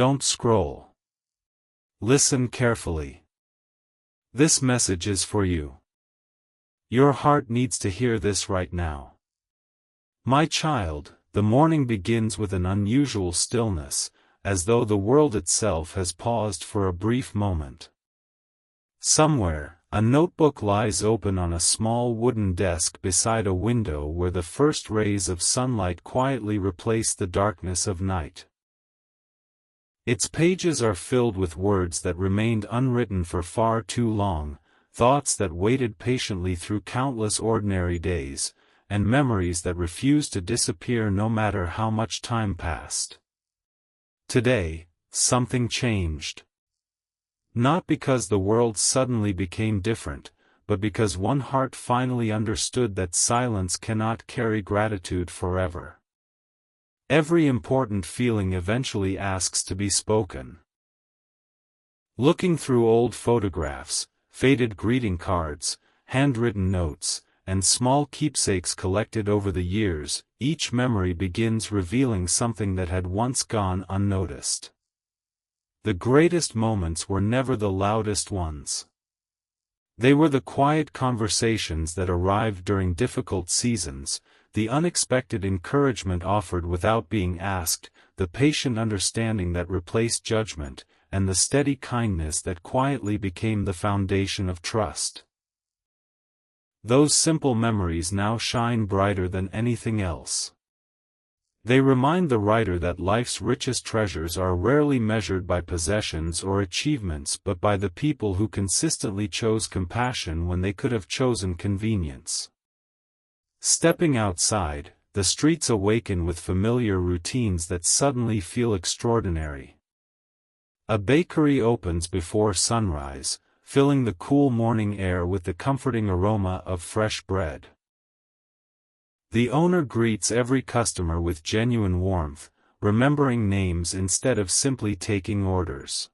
Don't scroll. Listen carefully. This message is for you. Your heart needs to hear this right now. My child, the morning begins with an unusual stillness, as though the world itself has paused for a brief moment. Somewhere, a notebook lies open on a small wooden desk beside a window where the first rays of sunlight quietly replace the darkness of night. Its pages are filled with words that remained unwritten for far too long, thoughts that waited patiently through countless ordinary days, and memories that refused to disappear no matter how much time passed. Today, something changed. Not because the world suddenly became different, but because one heart finally understood that silence cannot carry gratitude forever. Every important feeling eventually asks to be spoken. Looking through old photographs, faded greeting cards, handwritten notes, and small keepsakes collected over the years, each memory begins revealing something that had once gone unnoticed. The greatest moments were never the loudest ones. They were the quiet conversations that arrived during difficult seasons, the unexpected encouragement offered without being asked, the patient understanding that replaced judgment, and the steady kindness that quietly became the foundation of trust. Those simple memories now shine brighter than anything else. They remind the writer that life's richest treasures are rarely measured by possessions or achievements but by the people who consistently chose compassion when they could have chosen convenience. Stepping outside, the streets awaken with familiar routines that suddenly feel extraordinary. A bakery opens before sunrise, filling the cool morning air with the comforting aroma of fresh bread. The owner greets every customer with genuine warmth, remembering names instead of simply taking orders.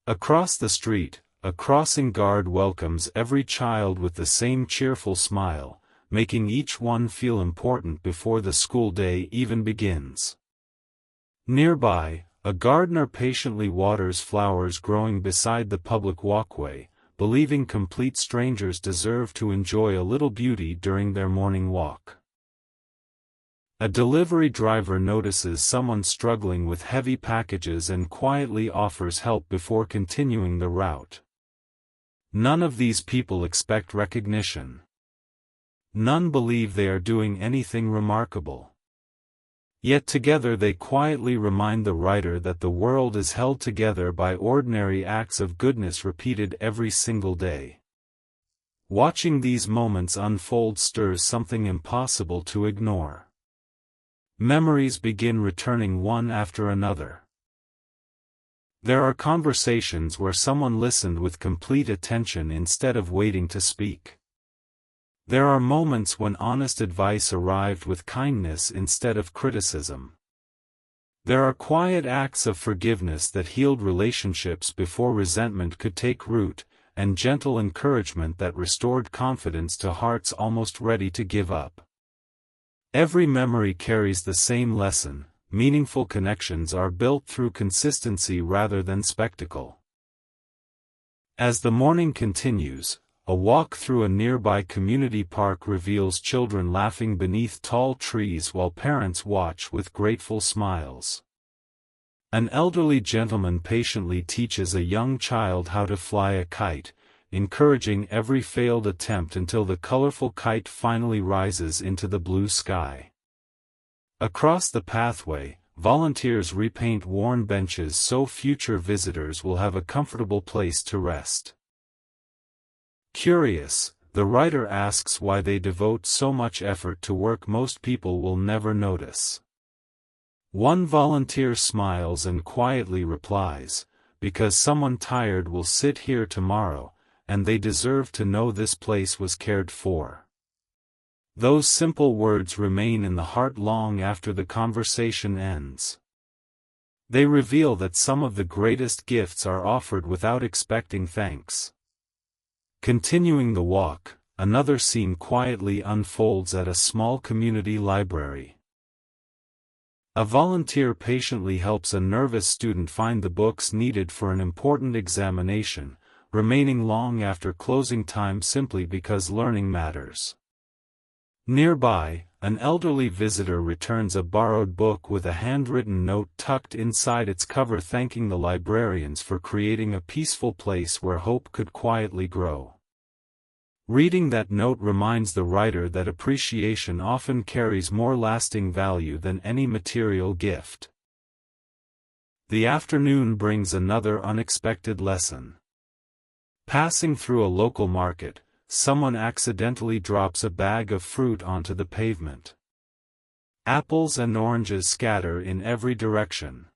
Across the street, a crossing guard welcomes every child with the same cheerful smile, making each one feel important before the school day even begins. Nearby, a gardener patiently waters flowers growing beside the public walkway, believing complete strangers deserve to enjoy a little beauty during their morning walk. A delivery driver notices someone struggling with heavy packages and quietly offers help before continuing the route. None of these people expect recognition. None believe they are doing anything remarkable. Yet together they quietly remind the writer that the world is held together by ordinary acts of goodness repeated every single day. Watching these moments unfold stirs something impossible to ignore. Memories begin returning one after another. There are conversations where someone listened with complete attention instead of waiting to speak. There are moments when honest advice arrived with kindness instead of criticism. There are quiet acts of forgiveness that healed relationships before resentment could take root, and gentle encouragement that restored confidence to hearts almost ready to give up. Every memory carries the same lesson: meaningful connections are built through consistency rather than spectacle. As the morning continues, a walk through a nearby community park reveals children laughing beneath tall trees while parents watch with grateful smiles. An elderly gentleman patiently teaches a young child how to fly a kite, encouraging every failed attempt until the colorful kite finally rises into the blue sky. Across the pathway, volunteers repaint worn benches so future visitors will have a comfortable place to rest. Curious, the writer asks why they devote so much effort to work most people will never notice. One volunteer smiles and quietly replies, "Because someone tired will sit here tomorrow, and they deserve to know this place was cared for." Those simple words remain in the heart long after the conversation ends. They reveal that some of the greatest gifts are offered without expecting thanks. Continuing the walk, another scene quietly unfolds at a small community library. A volunteer patiently helps a nervous student find the books needed for an important examination, remaining long after closing time simply because learning matters. Nearby, an elderly visitor returns a borrowed book with a handwritten note tucked inside its cover thanking the librarians for creating a peaceful place where hope could quietly grow. Reading that note reminds the writer that appreciation often carries more lasting value than any material gift. The afternoon brings another unexpected lesson. Passing through a local market, someone accidentally drops a bag of fruit onto the pavement. Apples and oranges scatter in every direction.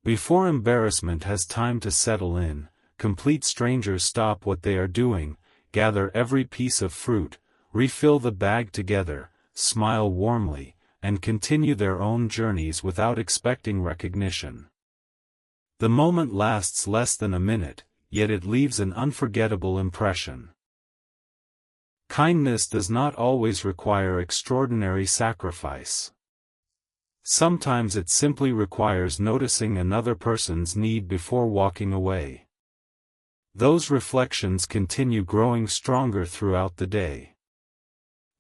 Before embarrassment has time to settle in, complete strangers stop what they are doing, gather every piece of fruit, refill the bag together, smile warmly, and continue their own journeys without expecting recognition. The moment lasts less than a minute, yet it leaves an unforgettable impression. Kindness does not always require extraordinary sacrifice. Sometimes it simply requires noticing another person's need before walking away. Those reflections continue growing stronger throughout the day.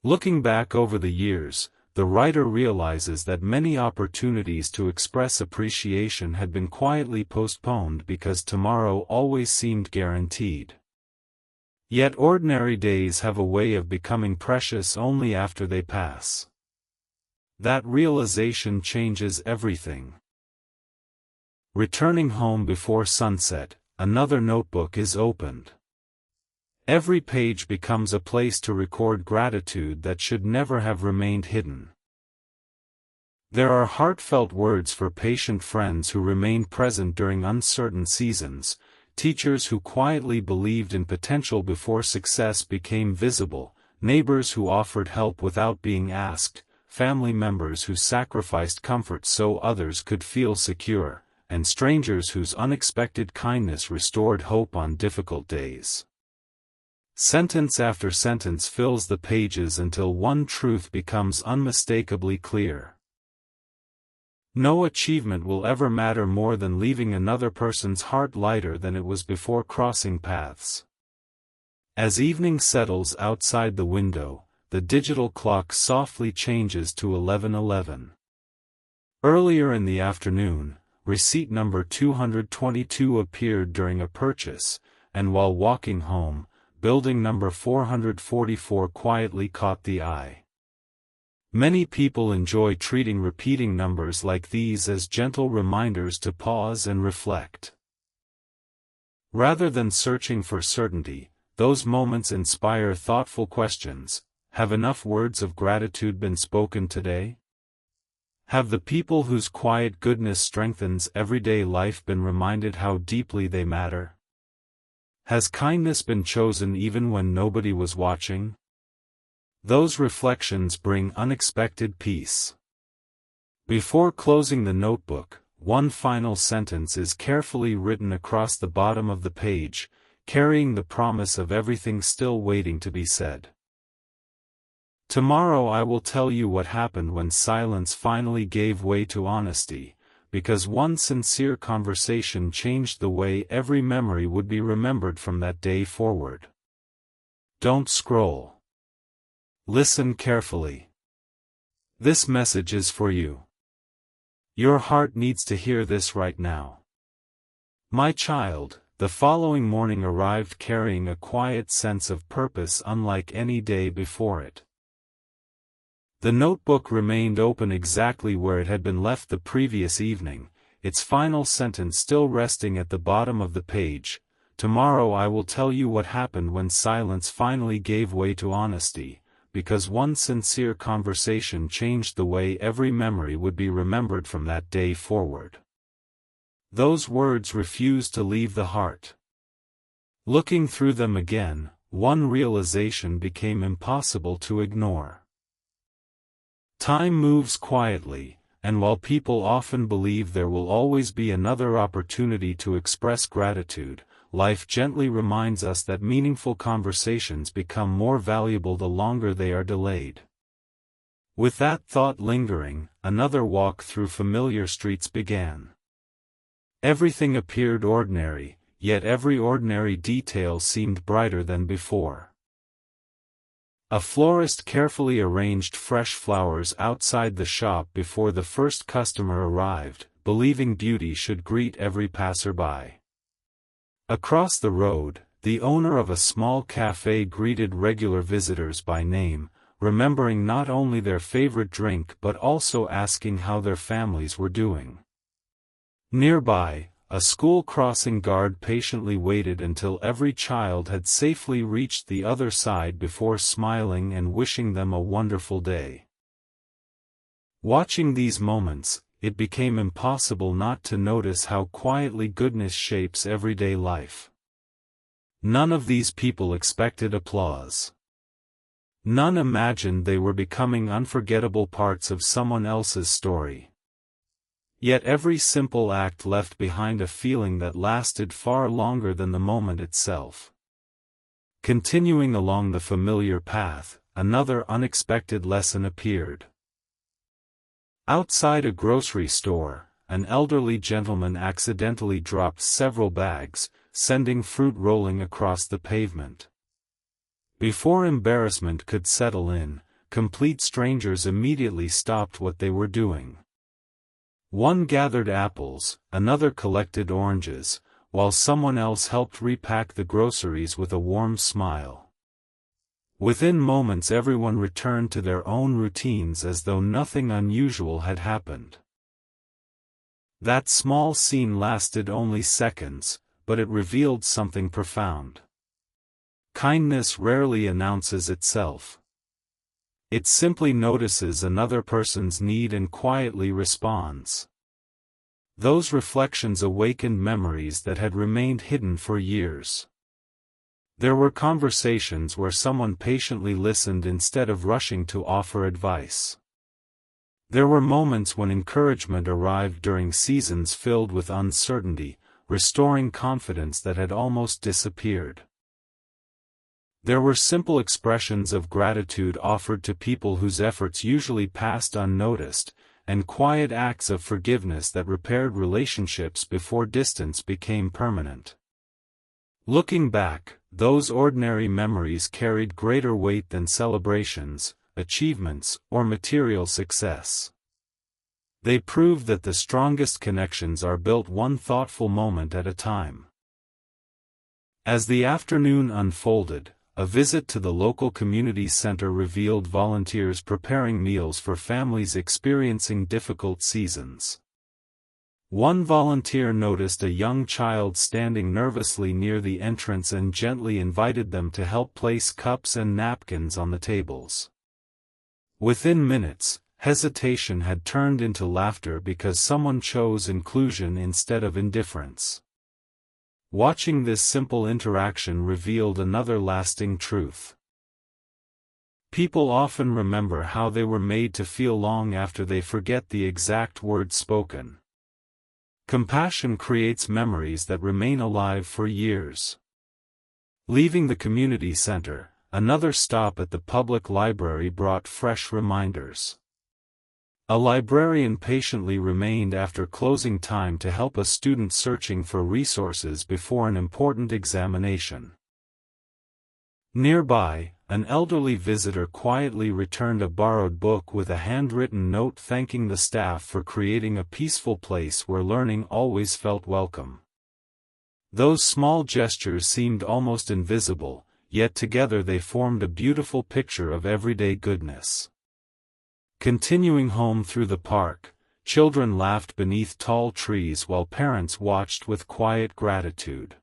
Looking back over the years, the writer realizes that many opportunities to express appreciation had been quietly postponed because tomorrow always seemed guaranteed. Yet ordinary days have a way of becoming precious only after they pass. That realization changes everything. Returning home before sunset, another notebook is opened. Every page becomes a place to record gratitude that should never have remained hidden. There are heartfelt words for patient friends who remained present during uncertain seasons, teachers who quietly believed in potential before success became visible, neighbors who offered help without being asked, family members who sacrificed comfort so others could feel secure, and strangers whose unexpected kindness restored hope on difficult days. Sentence after sentence fills the pages until one truth becomes unmistakably clear. No achievement will ever matter more than leaving another person's heart lighter than it was before crossing paths. As evening settles outside the window, the digital clock softly changes to 11:11. Earlier in the afternoon, receipt number 222 appeared during a purchase, and while walking home, building number 444 quietly caught the eye. Many people enjoy treating repeating numbers like these as gentle reminders to pause and reflect. Rather than searching for certainty, those moments inspire thoughtful questions. Have enough words of gratitude been spoken today? Have the people whose quiet goodness strengthens everyday life been reminded how deeply they matter? Has kindness been chosen even when nobody was watching? Those reflections bring unexpected peace. Before closing the notebook, one final sentence is carefully written across the bottom of the page, carrying the promise of everything still waiting to be said. Tomorrow I will tell you what happened when silence finally gave way to honesty, because one sincere conversation changed the way every memory would be remembered from that day forward. Don't scroll. Listen carefully. This message is for you. Your heart needs to hear this right now. My child, the following morning arrived carrying a quiet sense of purpose unlike any day before it. The notebook remained open exactly where it had been left the previous evening, its final sentence still resting at the bottom of the page. Tomorrow I will tell you what happened when silence finally gave way to honesty, because one sincere conversation changed the way every memory would be remembered from that day forward. Those words refused to leave the heart. Looking through them again, one realization became impossible to ignore. Time moves quietly, and while people often believe there will always be another opportunity to express gratitude, life gently reminds us that meaningful conversations become more valuable the longer they are delayed. With that thought lingering, another walk through familiar streets began. Everything appeared ordinary, yet every ordinary detail seemed brighter than before. A florist carefully arranged fresh flowers outside the shop before the first customer arrived, believing beauty should greet every passerby. Across the road, the owner of a small cafe greeted regular visitors by name, remembering not only their favorite drink but also asking how their families were doing. Nearby, a school crossing guard patiently waited until every child had safely reached the other side before smiling and wishing them a wonderful day. Watching these moments, it became impossible not to notice how quietly goodness shapes everyday life. None of these people expected applause. None imagined they were becoming unforgettable parts of someone else's story. Yet every simple act left behind a feeling that lasted far longer than the moment itself. Continuing along the familiar path, another unexpected lesson appeared. Outside a grocery store, an elderly gentleman accidentally dropped several bags, sending fruit rolling across the pavement. Before embarrassment could settle in, complete strangers immediately stopped what they were doing. One gathered apples, another collected oranges, while someone else helped repack the groceries with a warm smile. Within moments everyone returned to their own routines as though nothing unusual had happened. That small scene lasted only seconds, but it revealed something profound. Kindness rarely announces itself. It simply notices another person's need and quietly responds. Those reflections awakened memories that had remained hidden for years. There were conversations where someone patiently listened instead of rushing to offer advice. There were moments when encouragement arrived during seasons filled with uncertainty, restoring confidence that had almost disappeared. There were simple expressions of gratitude offered to people whose efforts usually passed unnoticed, and quiet acts of forgiveness that repaired relationships before distance became permanent. Looking back, those ordinary memories carried greater weight than celebrations, achievements, or material success. They proved that the strongest connections are built one thoughtful moment at a time. As the afternoon unfolded, a visit to the local community center revealed volunteers preparing meals for families experiencing difficult seasons. One volunteer noticed a young child standing nervously near the entrance and gently invited them to help place cups and napkins on the tables. Within minutes, hesitation had turned into laughter because someone chose inclusion instead of indifference. Watching this simple interaction revealed another lasting truth. People often remember how they were made to feel long after they forget the exact words spoken. Compassion creates memories that remain alive for years. Leaving the community center, another stop at the public library brought fresh reminders. A librarian patiently remained after closing time to help a student searching for resources before an important examination. Nearby, an elderly visitor quietly returned a borrowed book with a handwritten note thanking the staff for creating a peaceful place where learning always felt welcome. Those small gestures seemed almost invisible, yet together they formed a beautiful picture of everyday goodness. Continuing home through the park, children laughed beneath tall trees while parents watched with quiet gratitude.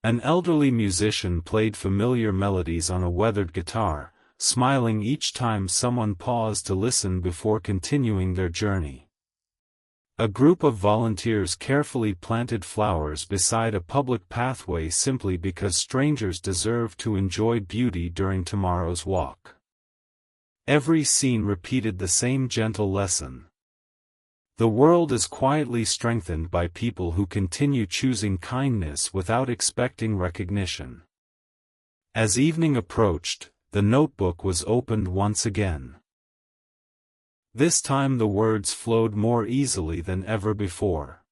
An elderly musician played familiar melodies on a weathered guitar, smiling each time someone paused to listen before continuing their journey. A group of volunteers carefully planted flowers beside a public pathway simply because strangers deserve to enjoy beauty during tomorrow's walk. Every scene repeated the same gentle lesson. The world is quietly strengthened by people who continue choosing kindness without expecting recognition. As evening approached, the notebook was opened once again. This time the words flowed more easily than ever before.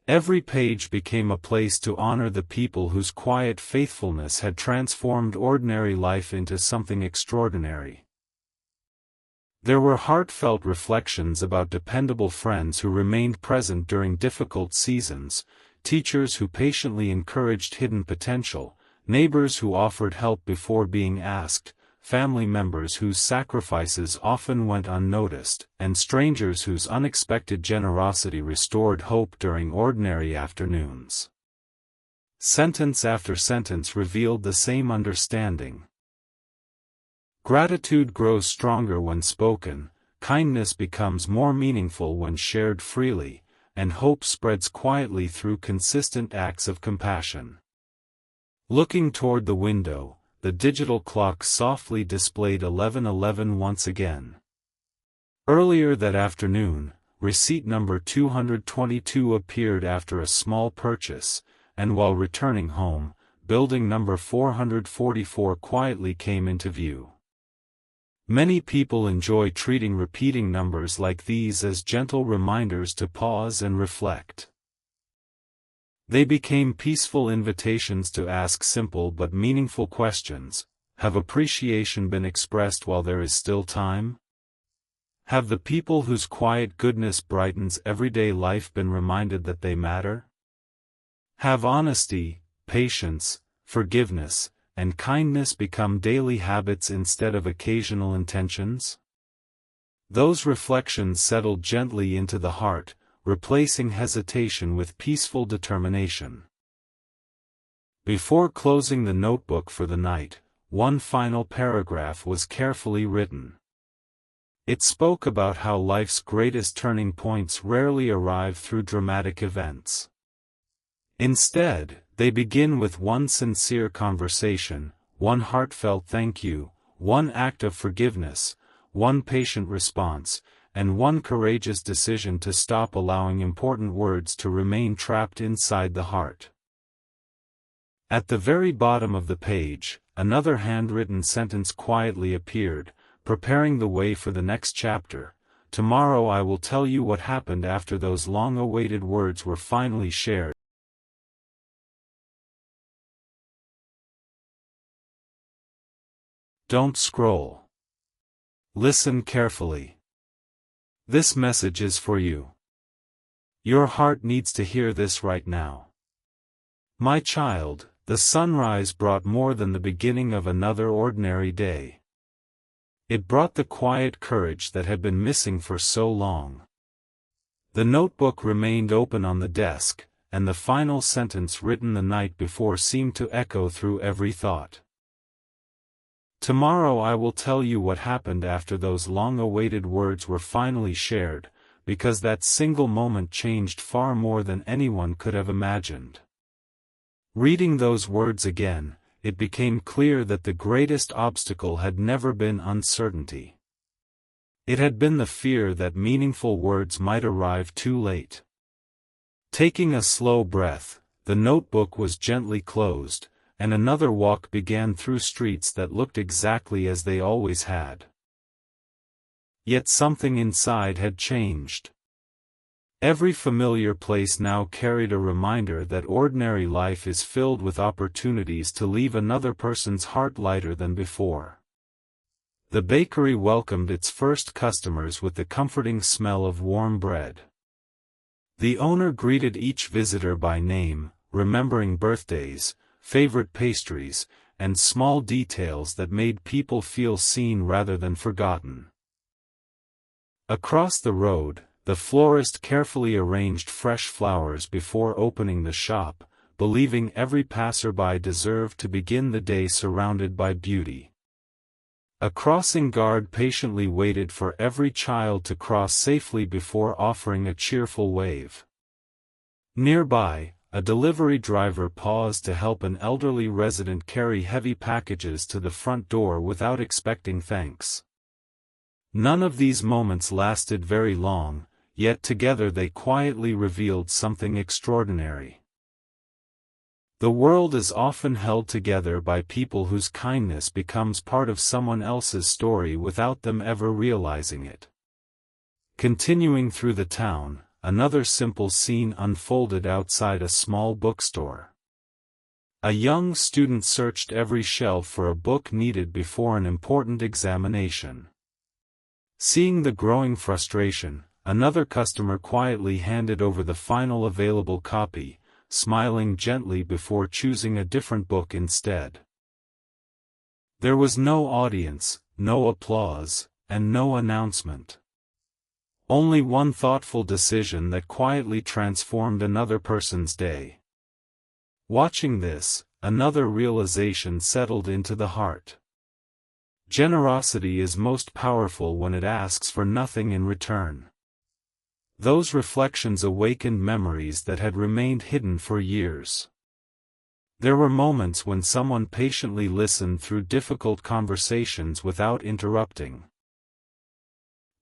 Every page became a place to honor the people whose quiet faithfulness had transformed ordinary life into something extraordinary. There were heartfelt reflections about dependable friends who remained present during difficult seasons, teachers who patiently encouraged hidden potential, neighbors who offered help before being asked, family members whose sacrifices often went unnoticed, and strangers whose unexpected generosity restored hope during ordinary afternoons. Sentence after sentence revealed the same understanding. Gratitude grows stronger when spoken, kindness becomes more meaningful when shared freely, and hope spreads quietly through consistent acts of compassion. Looking toward the window, the digital clock softly displayed 11:11 once again. Earlier that afternoon, receipt number 222 appeared after a small purchase, and while returning home, building number 444 quietly came into view. Many people enjoy treating repeating numbers like these as gentle reminders to pause and reflect. They became peaceful invitations to ask simple but meaningful questions. Have appreciation been expressed while there is still time? Have the people whose quiet goodness brightens everyday life been reminded that they matter? Have honesty, patience, forgiveness, and kindness become daily habits instead of occasional intentions? Those reflections settled gently into the heart, replacing hesitation with peaceful determination. Before closing the notebook for the night, one final paragraph was carefully written. It spoke about how life's greatest turning points rarely arrive through dramatic events. Instead, they begin with one sincere conversation, one heartfelt thank you, one act of forgiveness, one patient response, and one courageous decision to stop allowing important words to remain trapped inside the heart. At the very bottom of the page, another handwritten sentence quietly appeared, preparing the way for the next chapter. Tomorrow I will tell you what happened after those long-awaited words were finally shared. Don't scroll. Listen carefully. This message is for you. Your heart needs to hear this right now. My child, the sunrise brought more than the beginning of another ordinary day. It brought the quiet courage that had been missing for so long. The notebook remained open on the desk, and the final sentence written the night before seemed to echo through every thought. Tomorrow I will tell you what happened after those long-awaited words were finally shared, because that single moment changed far more than anyone could have imagined. Reading those words again, it became clear that the greatest obstacle had never been uncertainty. It had been the fear that meaningful words might arrive too late. Taking a slow breath, the notebook was gently closed, and another walk began through streets that looked exactly as they always had. Yet something inside had changed. Every familiar place now carried a reminder that ordinary life is filled with opportunities to leave another person's heart lighter than before. The bakery welcomed its first customers with the comforting smell of warm bread. The owner greeted each visitor by name, remembering birthdays, favorite pastries, and small details that made people feel seen rather than forgotten. Across the road, the florist carefully arranged fresh flowers before opening the shop, believing every passerby deserved to begin the day surrounded by beauty. A crossing guard patiently waited for every child to cross safely before offering a cheerful wave. Nearby, a delivery driver paused to help an elderly resident carry heavy packages to the front door without expecting thanks. None of these moments lasted very long, yet together they quietly revealed something extraordinary. The world is often held together by people whose kindness becomes part of someone else's story without them ever realizing it. Continuing through the town, another simple scene unfolded outside a small bookstore. A young student searched every shelf for a book needed before an important examination. Seeing the growing frustration, another customer quietly handed over the final available copy, smiling gently before choosing a different book instead. There was no audience, no applause, and no announcement. Only one thoughtful decision that quietly transformed another person's day. Watching this, another realization settled into the heart. Generosity is most powerful when it asks for nothing in return. Those reflections awakened memories that had remained hidden for years. There were moments when someone patiently listened through difficult conversations without interrupting.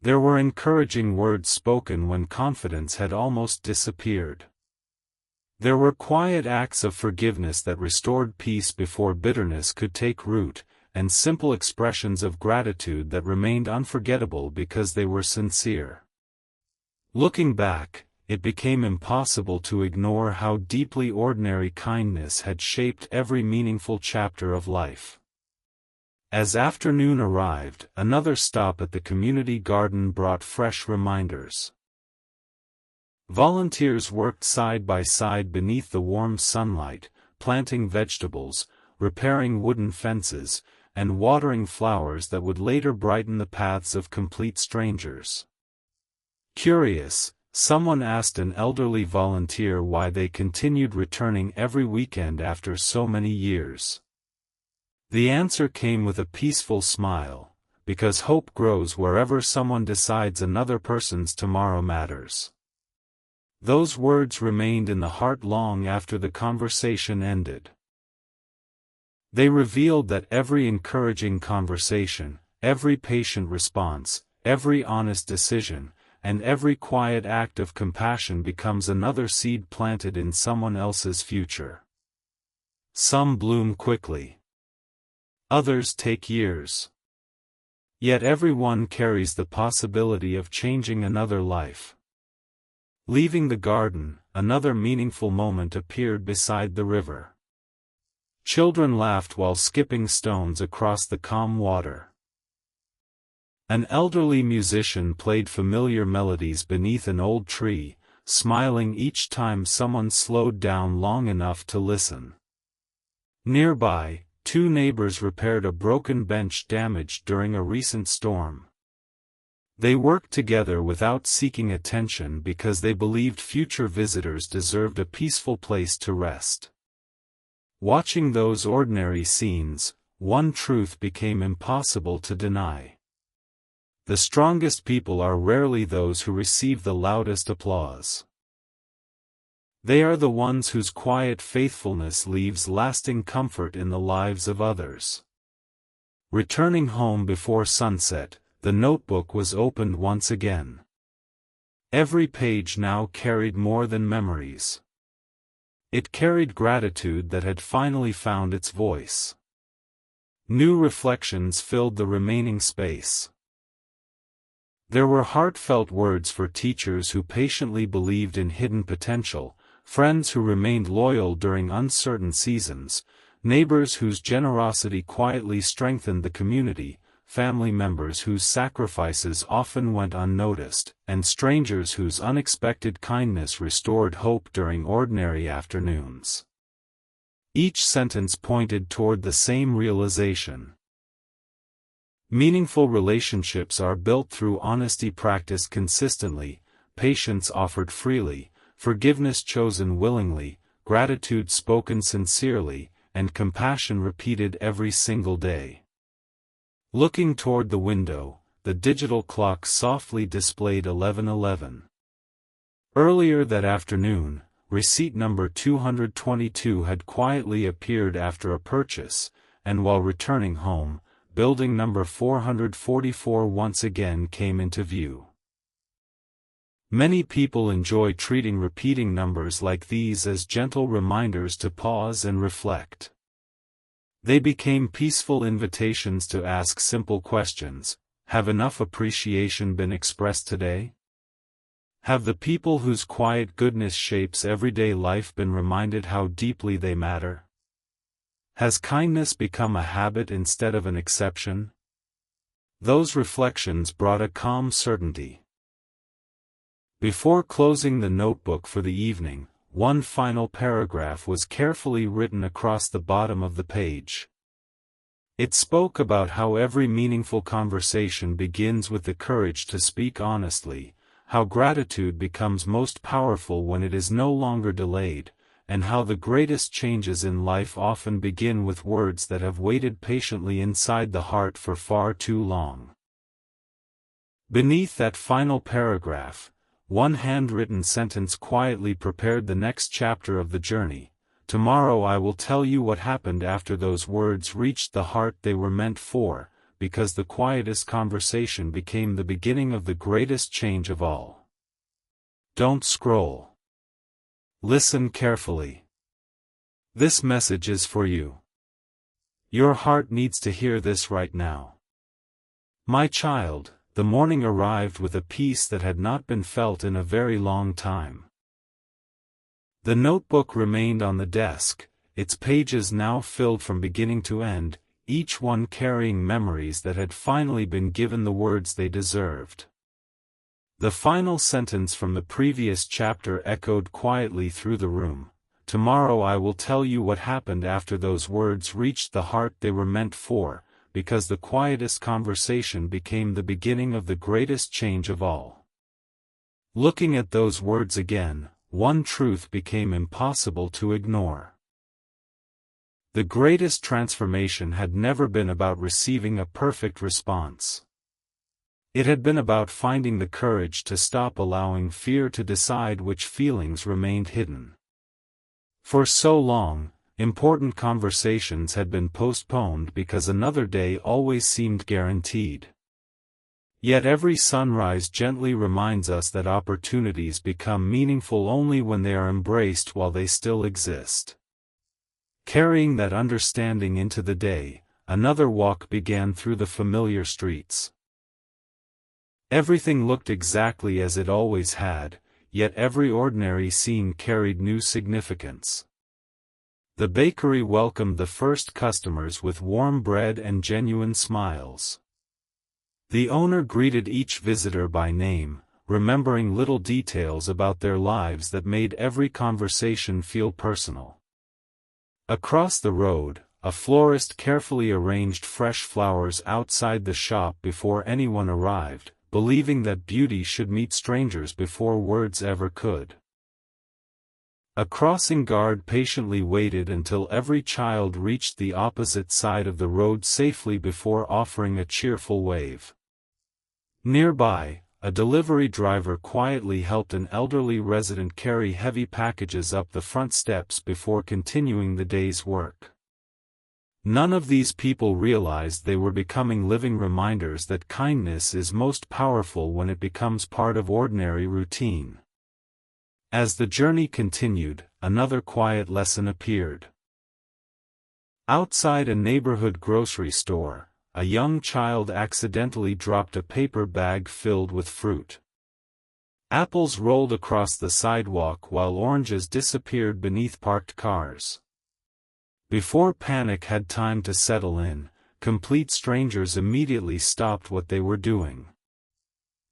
There were encouraging words spoken when confidence had almost disappeared. There were quiet acts of forgiveness that restored peace before bitterness could take root, and simple expressions of gratitude that remained unforgettable because they were sincere. Looking back, it became impossible to ignore how deeply ordinary kindness had shaped every meaningful chapter of life. As afternoon arrived, another stop at the community garden brought fresh reminders. Volunteers worked side by side beneath the warm sunlight, planting vegetables, repairing wooden fences, and watering flowers that would later brighten the paths of complete strangers. Curious, someone asked an elderly volunteer why they continued returning every weekend after so many years. The answer came with a peaceful smile, because hope grows wherever someone decides another person's tomorrow matters. Those words remained in the heart long after the conversation ended. They revealed that every encouraging conversation, every patient response, every honest decision, and every quiet act of compassion becomes another seed planted in someone else's future. Some bloom quickly. Others take years. Yet everyone carries the possibility of changing another life. Leaving the garden, another meaningful moment appeared beside the river. Children laughed while skipping stones across the calm water. An elderly musician played familiar melodies beneath an old tree, smiling each time someone slowed down long enough to listen. Nearby, two neighbors repaired a broken bench damaged during a recent storm. They worked together without seeking attention because they believed future visitors deserved a peaceful place to rest. Watching those ordinary scenes, one truth became impossible to deny. The strongest people are rarely those who receive the loudest applause. They are the ones whose quiet faithfulness leaves lasting comfort in the lives of others. Returning home before sunset, the notebook was opened once again. Every page now carried more than memories. It carried gratitude that had finally found its voice. New reflections filled the remaining space. There were heartfelt words for teachers who patiently believed in hidden potential, friends who remained loyal during uncertain seasons, neighbors whose generosity quietly strengthened the community, family members whose sacrifices often went unnoticed, and strangers whose unexpected kindness restored hope during ordinary afternoons. Each sentence pointed toward the same realization. Meaningful relationships are built through honesty practiced consistently, patience offered freely, forgiveness chosen willingly, gratitude spoken sincerely, and compassion repeated every single day. Looking toward the window, the digital clock softly displayed 11:11. Earlier that afternoon, receipt number 222 had quietly appeared after a purchase, and while returning home, building number 444 once again came into view. Many people enjoy treating repeating numbers like these as gentle reminders to pause and reflect. They became peaceful invitations to ask simple questions. Have enough appreciation been expressed today? Have the people whose quiet goodness shapes everyday life been reminded how deeply they matter? Has kindness become a habit instead of an exception? Those reflections brought a calm certainty. Before closing the notebook for the evening, one final paragraph was carefully written across the bottom of the page. It spoke about how every meaningful conversation begins with the courage to speak honestly, how gratitude becomes most powerful when it is no longer delayed, and how the greatest changes in life often begin with words that have waited patiently inside the heart for far too long. Beneath that final paragraph, one handwritten sentence quietly prepared the next chapter of the journey. Tomorrow I will tell you what happened after those words reached the heart they were meant for, because the quietest conversation became the beginning of the greatest change of all. Don't scroll. Listen carefully. This message is for you. Your heart needs to hear this right now. My child, the morning arrived with a peace that had not been felt in a very long time. The notebook remained on the desk, its pages now filled from beginning to end, each one carrying memories that had finally been given the words they deserved. The final sentence from the previous chapter echoed quietly through the room. Tomorrow I will tell you what happened after those words reached the heart they were meant for, because the quietest conversation became the beginning of the greatest change of all. Looking at those words again, one truth became impossible to ignore. The greatest transformation had never been about receiving a perfect response. It had been about finding the courage to stop allowing fear to decide which feelings remained hidden. For so long, important conversations had been postponed because another day always seemed guaranteed. Yet every sunrise gently reminds us that opportunities become meaningful only when they are embraced while they still exist. Carrying that understanding into the day, another walk began through the familiar streets. Everything looked exactly as it always had, yet every ordinary scene carried new significance. The bakery welcomed the first customers with warm bread and genuine smiles. The owner greeted each visitor by name, remembering little details about their lives that made every conversation feel personal. Across the road, a florist carefully arranged fresh flowers outside the shop before anyone arrived, believing that beauty should meet strangers before words ever could. A crossing guard patiently waited until every child reached the opposite side of the road safely before offering a cheerful wave. Nearby, a delivery driver quietly helped an elderly resident carry heavy packages up the front steps before continuing the day's work. None of these people realized they were becoming living reminders that kindness is most powerful when it becomes part of ordinary routine. As the journey continued, another quiet lesson appeared. Outside a neighborhood grocery store, a young child accidentally dropped a paper bag filled with fruit. Apples rolled across the sidewalk while oranges disappeared beneath parked cars. Before panic had time to settle in, complete strangers immediately stopped what they were doing.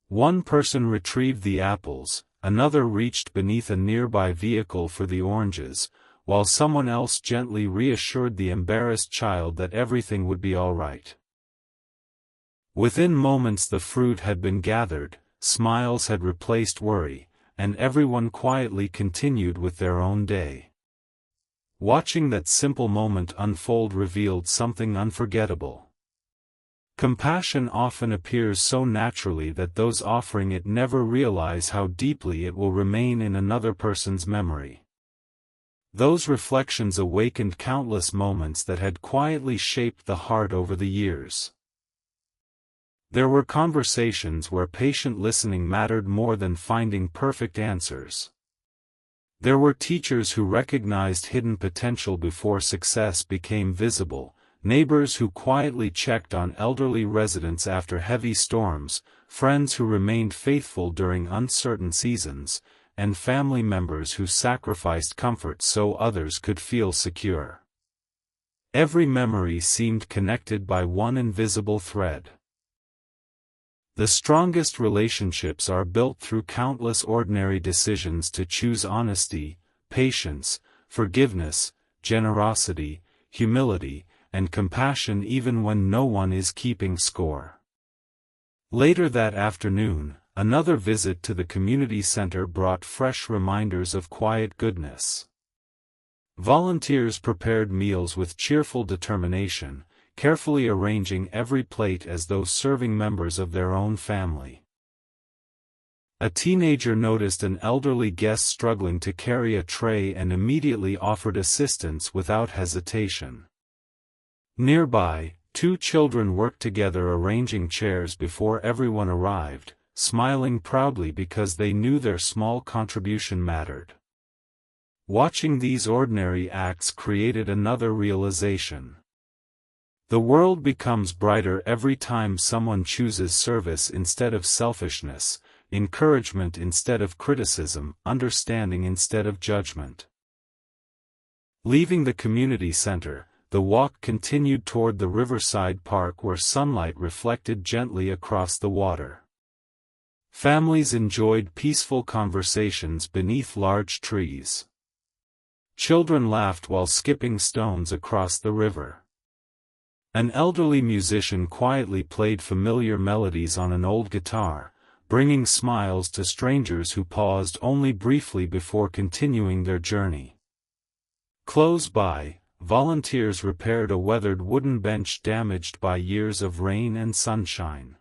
One person retrieved the apples, another reached beneath a nearby vehicle for the oranges, while someone else gently reassured the embarrassed child that everything would be all right. Within moments the fruit had been gathered, smiles had replaced worry, and everyone quietly continued with their own day. Watching that simple moment unfold revealed something unforgettable. Compassion often appears so naturally that those offering it never realize how deeply it will remain in another person's memory. Those reflections awakened countless moments that had quietly shaped the heart over the years. There were conversations where patient listening mattered more than finding perfect answers. There were teachers who recognized hidden potential before success became visible, neighbors who quietly checked on elderly residents after heavy storms, friends who remained faithful during uncertain seasons, and family members who sacrificed comfort so others could feel secure. Every memory seemed connected by one invisible thread. The strongest relationships are built through countless ordinary decisions to choose honesty, patience, forgiveness, generosity, humility, and compassion even when no one is keeping score. Later that afternoon, another visit to the community center brought fresh reminders of quiet goodness. Volunteers prepared meals with cheerful determination, carefully arranging every plate as though serving members of their own family. A teenager noticed an elderly guest struggling to carry a tray and immediately offered assistance without hesitation. Nearby, two children worked together arranging chairs before everyone arrived, smiling proudly because they knew their small contribution mattered. Watching these ordinary acts created another realization. The world becomes brighter every time someone chooses service instead of selfishness, encouragement instead of criticism, understanding instead of judgment. Leaving the community center, the walk continued toward the riverside park where sunlight reflected gently across the water. Families enjoyed peaceful conversations beneath large trees. Children laughed while skipping stones across the river. An elderly musician quietly played familiar melodies on an old guitar, bringing smiles to strangers who paused only briefly before continuing their journey. Close by, volunteers repaired a weathered wooden bench damaged by years of rain and sunshine.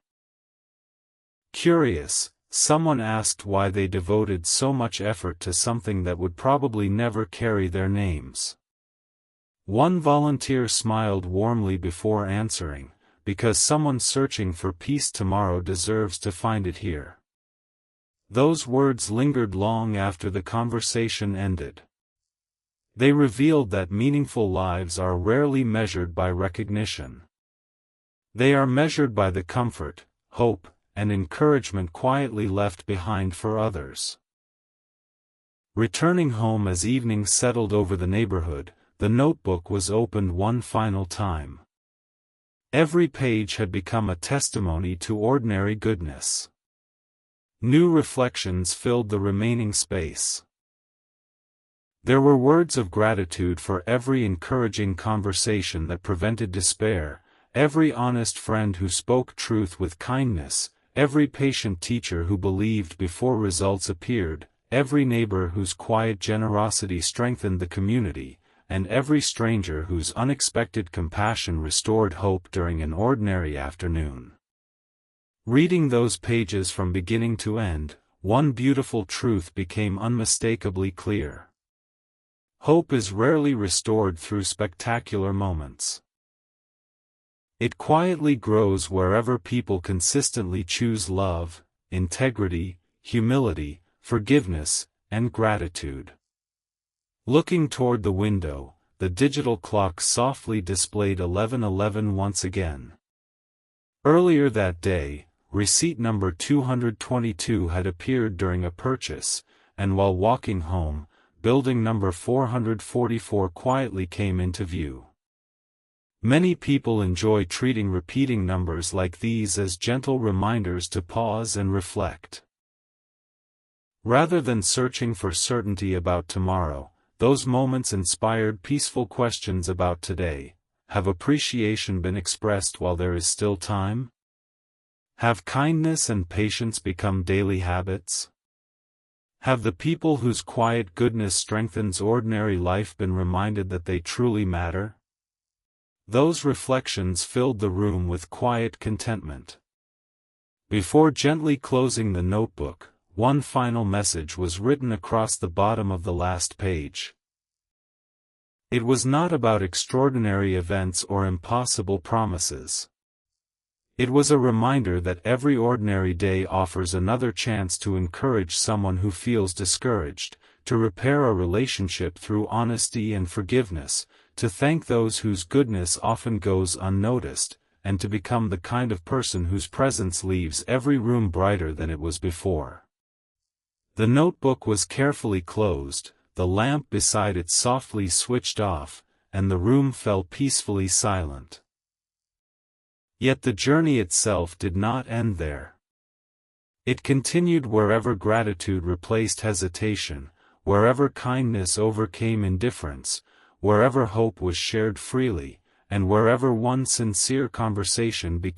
Curious, someone asked why they devoted so much effort to something that would probably never carry their names. One volunteer smiled warmly before answering, because someone searching for peace tomorrow deserves to find it here. Those words lingered long after the conversation ended. They revealed that meaningful lives are rarely measured by recognition. They are measured by the comfort, hope, and encouragement quietly left behind for others. Returning home as evening settled over the neighborhood, the notebook was opened one final time. Every page had become a testimony to ordinary goodness. New reflections filled the remaining space. There were words of gratitude for every encouraging conversation that prevented despair, every honest friend who spoke truth with kindness, every patient teacher who believed before results appeared, every neighbor whose quiet generosity strengthened the community, and every stranger whose unexpected compassion restored hope during an ordinary afternoon. Reading those pages from beginning to end, one beautiful truth became unmistakably clear. Hope is rarely restored through spectacular moments. It quietly grows wherever people consistently choose love, integrity, humility, forgiveness, and gratitude. Looking toward the window, the digital clock softly displayed 11:11 once again. Earlier that day, receipt number 222 had appeared during a purchase, and while walking home, building number 444 quietly came into view. Many people enjoy treating repeating numbers like these as gentle reminders to pause and reflect. Rather than searching for certainty about tomorrow, those moments inspired peaceful questions about today. Have appreciation been expressed while there is still time? Have kindness and patience become daily habits? Have the people whose quiet goodness strengthens ordinary life been reminded that they truly matter? Those reflections filled the room with quiet contentment. Before gently closing the notebook, one final message was written across the bottom of the last page. It was not about extraordinary events or impossible promises. It was a reminder that every ordinary day offers another chance to encourage someone who feels discouraged, to repair a relationship through honesty and forgiveness, to thank those whose goodness often goes unnoticed, and to become the kind of person whose presence leaves every room brighter than it was before. The notebook was carefully closed, the lamp beside it softly switched off, and the room fell peacefully silent. Yet the journey itself did not end there. It continued wherever gratitude replaced hesitation, wherever kindness overcame indifference, wherever hope was shared freely, and wherever one sincere conversation became